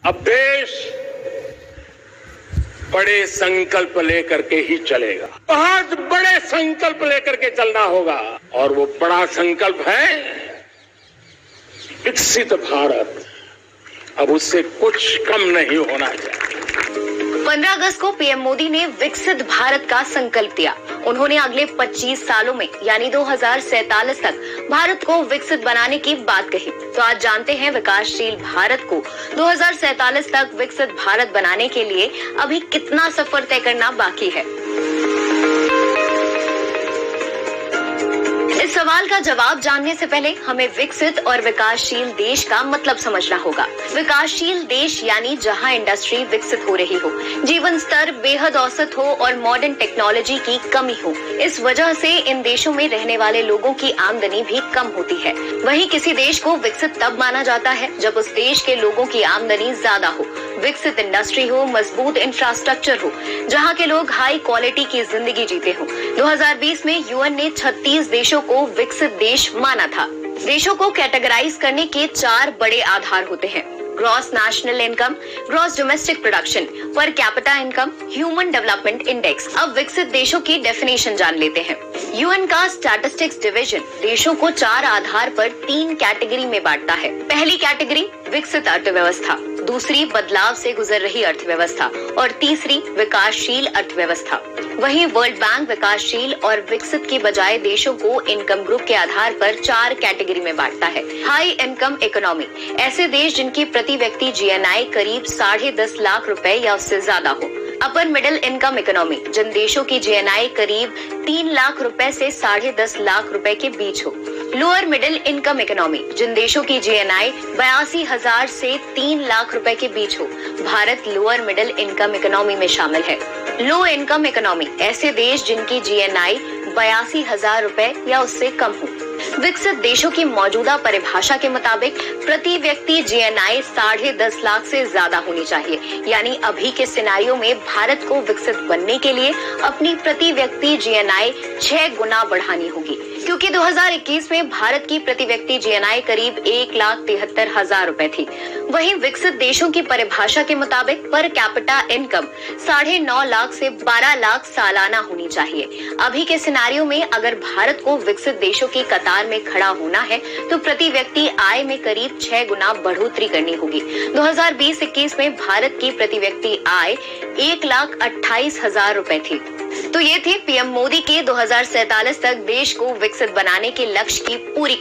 अब देश बड़े संकल्प लेकर के ही चलेगा, बहुत बड़े संकल्प लेकर के चलना होगा। और वो बड़ा संकल्प है विकसित भारत। अब उससे कुछ कम नहीं होना चाहिए। 15 अगस्त को पीएम मोदी ने विकसित भारत का संकल्प दिया। उन्होंने अगले 25 सालों में यानी 2047 तक भारत को विकसित बनाने की बात कही। तो आज जानते हैं विकासशील भारत को 2047 तक विकसित भारत बनाने के लिए अभी कितना सफर तय करना बाकी है। इस सवाल का जवाब जानने से पहले हमें विकसित और विकासशील देश का मतलब समझना होगा। विकासशील देश यानी जहां इंडस्ट्री विकसित हो रही हो, जीवन स्तर बेहद औसत हो और मॉडर्न टेक्नोलॉजी की कमी हो। इस वजह से इन देशों में रहने वाले लोगों की आमदनी भी कम होती है। वहीं किसी देश को विकसित तब माना जाता है जब उस देश के लोगों की आमदनी ज्यादा हो, विकसित इंडस्ट्री हो, मजबूत इंफ्रास्ट्रक्चर हो, जहाँ के लोग हाई क्वालिटी की जिंदगी जीते हो। 2020 में यूएन ने 36 देशों को विकसित देश माना था। देशों को कैटेगराइज करने के 4 बड़े आधार होते हैं: gross national income, gross domestic production, per capita income, human development index. अब विकसित देशों की डेफिनेशन जान लेते हैं। यूएन का स्टैटिस्टिक्स डिवीजन देशों को 4 आधार पर 3 कैटेगरी में बांटता है। पहली कैटेगरी विकसित अर्थव्यवस्था, दूसरी बदलाव से गुजर रही अर्थव्यवस्था और तीसरी विकासशील अर्थव्यवस्था। वहीं वर्ल्ड बैंक विकासशील और विकसित की बजाय देशों को इनकम ग्रुप के आधार पर 4 कैटेगरी में बांटता है। हाई इनकम इकोनॉमी, ऐसे देश जिनकी प्रति व्यक्ति जीएनआई करीब 10.5 लाख रुपए या उससे ज्यादा हो। अपर मिडिल इनकम इकोनॉमी, जिन देशों की जीएनआई करीब 3 लाख रुपए से 10.5 लाख रुपए के बीच हो। लोअर मिडिल इनकम इकोनॉमी, जिन देशों की जीएनआई 82,000 से 3 लाख रुपए के बीच हो। Bharat lower middle income economy में शामिल है। लो इनकम इकोनॉमी, ऐसे देश जिनकी जीएनआई 82,000 रुपए या उससे कम हो। विकसित देशों की मौजूदा परिभाषा के मुताबिक प्रति व्यक्ति जीएनआई 10.5 लाख से ज्यादा होनी चाहिए। यानी अभी के सिनेरियो में भारत को विकसित बनने के लिए अपनी प्रति व्यक्ति जीएनआई 6 गुना बढ़ानी होगी, क्योंकि 2021 में भारत की प्रति व्यक्ति जीएनआई करीब 1,73,000 रुपए थी। वहीं विकसित देशों की परिभाषा के मुताबिक पर कैपिटा इनकम 9.5 लाख से 12 लाख सालाना होनी चाहिए। अभी के सिनेरियो में अगर भारत को विकसित देशों की कतार में खड़ा होना है तो प्रति व्यक्ति आय में करीब 6 गुना बढ़ोतरी करनी होगी। 2020-21 में भारत की प्रति व्यक्ति आय 1,28,000 रुपए थी। तो ये थे पीएम मोदी के 2047 तक देश को विकसित बनाने के लक्ष्य की पूरी